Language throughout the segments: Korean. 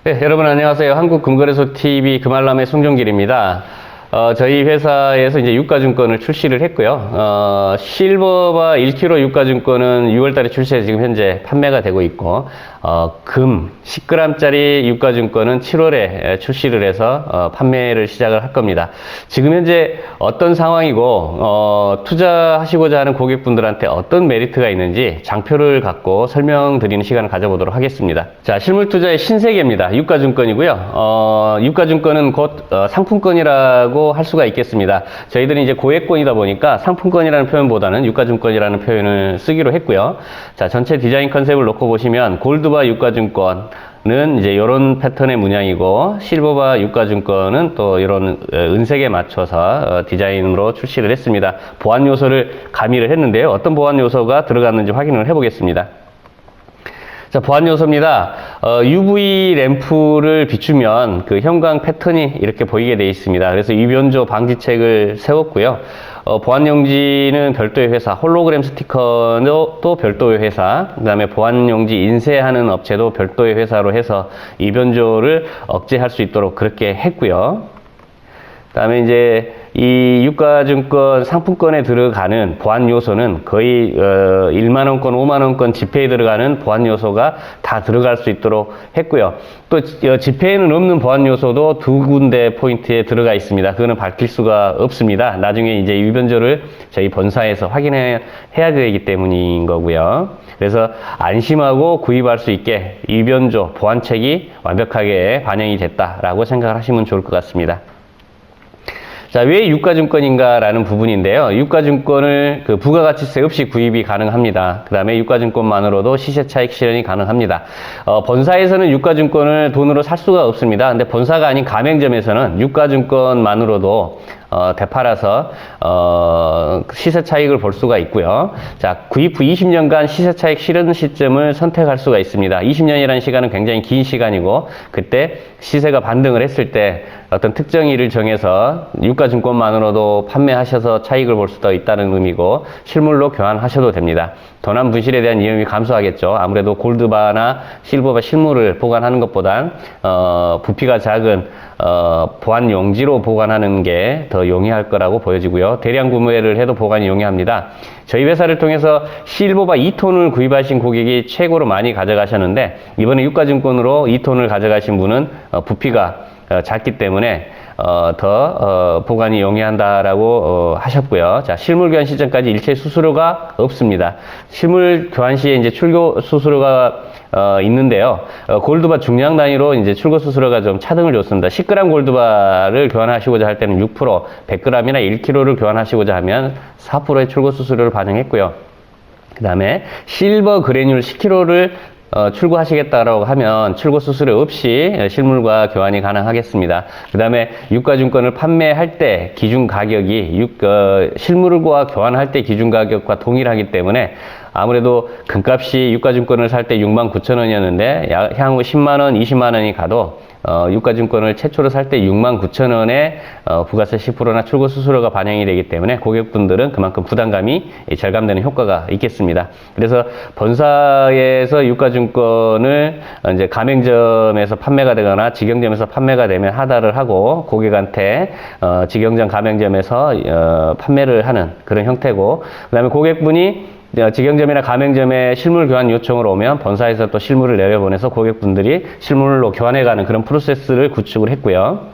네, 여러분 안녕하세요. 한국금거래소TV 금알람의 송종길입니다. 저희 회사에서 이제 유가증권을 출시를 했고요. 실버바 1kg 유가증권은 6월달에 출시해 지금 현재 판매가 되고 있고, 금 10g짜리 유가증권은 7월에 출시를 해서 판매를 시작을 할 겁니다. 지금 현재 어떤 상황이고, 투자하시고자 하는 고객분들한테 어떤 메리트가 있는지 장표를 갖고 설명드리는 시간을 가져보도록 하겠습니다. 자, 실물투자의 신세계입니다. 유가증권이고요. 유가증권은 곧 상품권이라고 할 수가 있겠습니다. 저희들이 이제 고액권이다 보니까 상품권이라는 표현보다는 유가증권이라는 표현을 쓰기로 했고요. 자, 전체 디자인 컨셉을 놓고 보시면 골드바 유가증권은 이제 이런 패턴의 문양이고, 실버바 유가증권은 또 이런 은색에 맞춰서 디자인으로 출시를 했습니다. 보안 요소를 가미를 했는데요. 어떤 보안 요소가 들어갔는지 확인을 해보겠습니다. 자, 보안 요소입니다. UV 램프를 비추면 그 형광 패턴이 이렇게 보이게 되어 있습니다. 그래서 위변조 방지책을 세웠고요. 보안 용지는 별도의 회사, 홀로그램 스티커도 또 별도의 회사, 그 다음에 보안 용지 인쇄하는 업체도 별도의 회사로 해서 위변조를 억제할 수 있도록 그렇게 했고요. 그 다음에 이제 이 유가증권 상품권에 들어가는 보안 요소는 거의 1만원권, 5만원권 지폐에 들어가는 보안 요소가 다 들어갈 수 있도록 했고요. 또 지폐에는 없는 보안 요소도 두 군데 포인트에 들어가 있습니다. 그거는 밝힐 수가 없습니다. 나중에 이제 위변조를 저희 본사에서 확인해야 되기 때문인 거고요. 그래서 안심하고 구입할 수 있게 위변조 보안책이 완벽하게 반영이 됐다라고 생각을 하시면 좋을 것 같습니다. 자, 왜 유가증권인가라는 부분인데요. 유가증권을 그 부가가치세 없이 구입이 가능합니다. 그 다음에 유가증권만으로도 시세차익 실현이 가능합니다. 본사에서는 유가증권을 돈으로 살 수가 없습니다. 근데 본사가 아닌 가맹점에서는 유가증권만으로도 되팔아서 시세 차익을 볼 수가 있고요. 자, 구입 후 20년간 시세 차익 실현 시점을 선택할 수가 있습니다. 20년이라는 시간은 굉장히 긴 시간이고, 그때 시세가 반등을 했을 때 어떤 특정일을 정해서 유가증권만으로도 판매하셔서 차익을 볼 수도 있다는 의미고, 실물로 교환하셔도 됩니다. 도난 분실에 대한 위험이 감소하겠죠. 아무래도 골드바나 실버바 실물을 보관하는 것보단 부피가 작은 보관 용지로 보관하는 게 더 용이할 거라고 보여지고요. 대량 구매를 해도 보관이 용이합니다. 저희 회사를 통해서 실버바 2톤을 구입하신 고객이 최고로 많이 가져가셨는데, 이번에 유가증권으로 2톤을 가져가신 분은 부피가 작기 때문에 더 보관이 용이한다라고 하셨고요. 자, 실물 교환 시점까지 일체 수수료가 없습니다. 실물 교환 시에 이제 출고 수수료가 있는데요. 골드바 중량 단위로 이제 출고 수수료가 좀 차등을 줬습니다. 10g 골드바를 교환하시고자 할 때는 6%, 100g이나 1kg를 교환하시고자 하면 4%의 출고 수수료를 반영했고요. 그 다음에 실버 그래듈 10kg를 출고하시겠다라고 하면 출고 수수료 없이 실물과 교환이 가능하겠습니다. 그 다음에 유가증권을 판매할 때 기준 가격이 실물과 교환할 때 기준 가격과 동일하기 때문에 아무래도 금값이 유가증권을 살 때 69,000원이었는데 향후 10만원, 20만원이 가도 유가증권을 최초로 살 때 69,000원에 부가세 10%나 출고 수수료가 반영이 되기 때문에 고객분들은 그만큼 부담감이 절감되는 효과가 있겠습니다. 그래서 본사에서 유가증권을 이제 가맹점에서 판매가 되거나 직영점에서 판매가 되면 하달을 하고 고객한테 직영점 가맹점에서 판매를 하는 그런 형태고, 그 다음에 고객분이 직영점이나 가맹점에 실물 교환 요청으로 오면 본사에서 또 실물을 내려보내서 고객분들이 실물로 교환해가는 그런 프로세스를 구축을 했고요.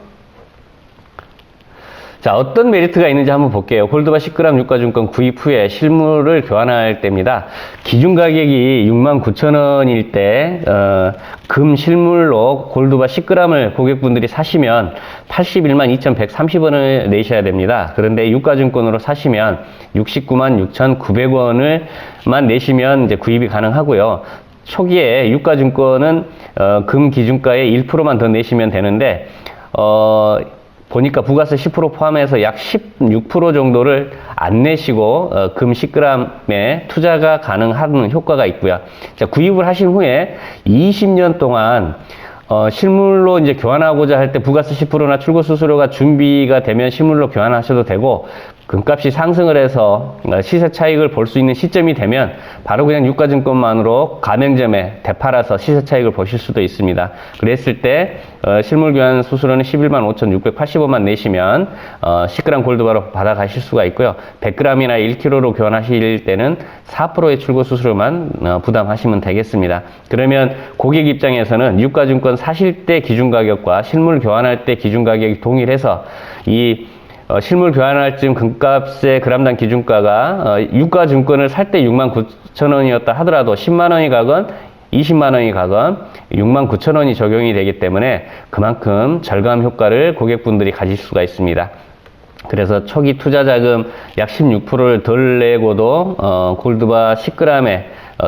자, 어떤 메리트가 있는지 한번 볼게요. 골드바 10g 유가증권 구입 후에 실물을 교환할 때입니다. 기준 가격이 69,000원일 때 금 실물로 골드바 10g을 고객분들이 사시면 81만 2,130원을 내셔야 됩니다. 그런데 유가증권으로 사시면 69만 6,900원을만 내시면 이제 구입이 가능하고요. 초기에 유가증권은 금 기준가의 1%만 더 내시면 되는데 보니까 부가세 10% 포함해서 약 16% 정도를 안 내시고 금 10g에 투자가 가능한 효과가 있고요. 자, 구입을 하신 후에 20년 동안 실물로 이제 교환하고자 할 때 부가세 10%나 출고 수수료가 준비가 되면 실물로 교환하셔도 되고, 금값이 상승을 해서 시세 차익을 볼 수 있는 시점이 되면 바로 그냥 유가증권만으로 가맹점에 되팔아서 시세 차익을 보실 수도 있습니다. 그랬을 때 실물 교환 수수료는 11만 5,685만 내시면 10g 골드바로 받아가실 수가 있고요. 100g이나 1kg로 교환하실 때는 4%의 출고 수수료만 부담하시면 되겠습니다. 그러면 고객 입장에서는 유가증권 사실 때 기준가격과 실물 교환할 때 기준가격이 동일해서 이 실물 교환할 즈음 금값의 그람당 기준가가 유가증권을 살 때 69,000원이었다 하더라도 10만원이 가건 20만원이 가건 69,000원이 적용이 되기 때문에 그만큼 절감 효과를 고객분들이 가질 수가 있습니다. 그래서 초기 투자 자금 약 16%를 덜 내고도 골드바 10g에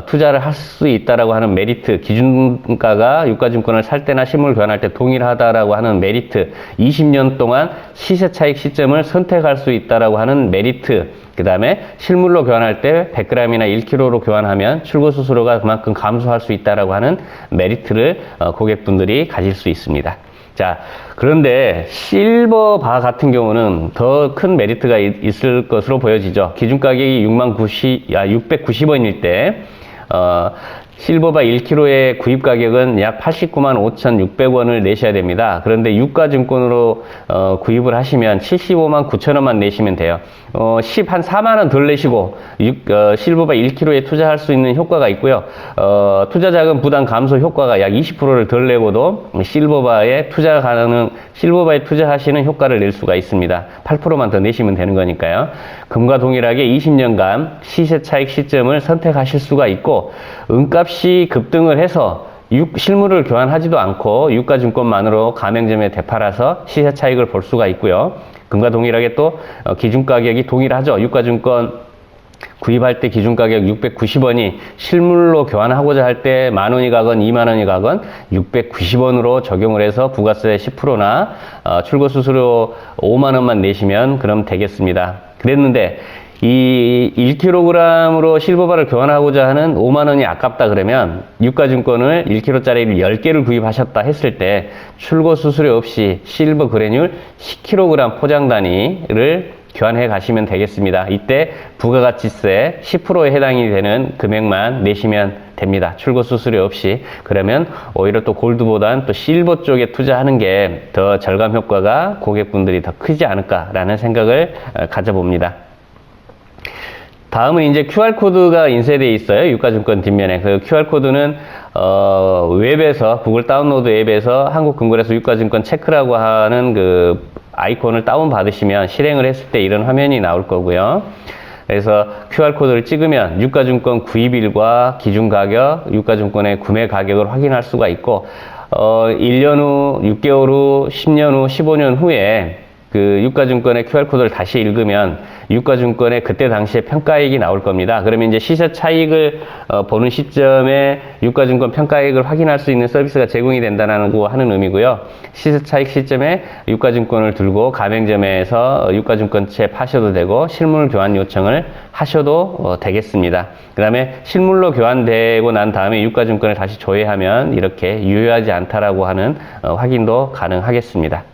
투자를 할 수 있다라고 하는 메리트, 기준가가 유가증권을 살 때나 실물 교환할 때 동일하다라고 하는 메리트, 20년 동안 시세 차익 시점을 선택할 수 있다라고 하는 메리트, 그 다음에 실물로 교환할 때 100g이나 1kg로 교환하면 출고 수수료가 그만큼 감소할 수 있다라고 하는 메리트를 고객분들이 가질 수 있습니다. 자, 그런데 실버바 같은 경우는 더 큰 메리트가 있을 것으로 보여지죠. 기준 가격이 690원일 때 실버바 1kg의 구입 가격은 약 89만 5,600원을 내셔야 됩니다. 그런데 유가증권으로 구입을 하시면 75만 9천원만 내시면 돼요. 한 4만원 덜 내시고 실버바 1kg에 투자할 수 있는 효과가 있고요. 투자자금 부담 감소 효과가 약 20%를 덜 내고도 실버바에 투자하시는 효과를 낼 수가 있습니다. 8%만 더 내시면 되는 거니까요. 금과 동일하게 20년간 시세 차익 시점을 선택하실 수가 있고, 은값이 급등을 해서 실물을 교환하지도 않고 유가증권만으로 가맹점에 되팔아서 시세 차익을 볼 수가 있고요. 금과 동일하게 또 기준가격이 동일하죠. 유가증권 구입할 때 기준가격 690원이 실물로 교환하고자 할 때 만원이 가건 2만원이 가건 690원으로 적용을 해서 부가세 10%나 출고수수료 5만원만 내시면 그럼 되겠습니다. 그랬는데 이 1kg으로 실버바를 교환하고자 하는 5만원이 아깝다 그러면 유가증권을 1kg짜리를 10개를 구입하셨다 했을 때 출고 수수료 없이 실버 그래듈 10kg 포장 단위를 교환해 가시면 되겠습니다. 이때 부가가치세 10%에 해당이 되는 금액만 내시면 됩니다. 출고 수수료 없이. 그러면 오히려 또 골드보단 또 실버 쪽에 투자하는 게 더 절감 효과가 고객분들이 더 크지 않을까라는 생각을 가져봅니다. 다음은 이제 QR코드가 인쇄되어 있어요. 유가증권 뒷면에. 그 QR코드는, 웹에서, 구글 다운로드 앱에서 한국금거래소 유가증권 체크라고 하는 그 아이콘을 다운받으시면 실행을 했을 때 이런 화면이 나올 거고요. 그래서 QR코드를 찍으면 유가증권 구입일과 기준가격, 유가증권의 구매 가격을 확인할 수가 있고, 1년 후, 6개월 후, 10년 후, 15년 후에 그 유가증권의 QR코드를 다시 읽으면 유가증권의 그때 당시에 평가액이 나올 겁니다. 그러면 이제 시세 차익을 보는 시점에 유가증권 평가액을 확인할 수 있는 서비스가 제공이 된다는 거 하는 의미고요. 시세 차익 시점에 유가증권을 들고 가맹점에서 유가증권채 파셔도 되고 실물 교환 요청을 하셔도 되겠습니다. 그 다음에 실물로 교환되고 난 다음에 유가증권을 다시 조회하면 이렇게 유효하지 않다라고 하는 확인도 가능하겠습니다.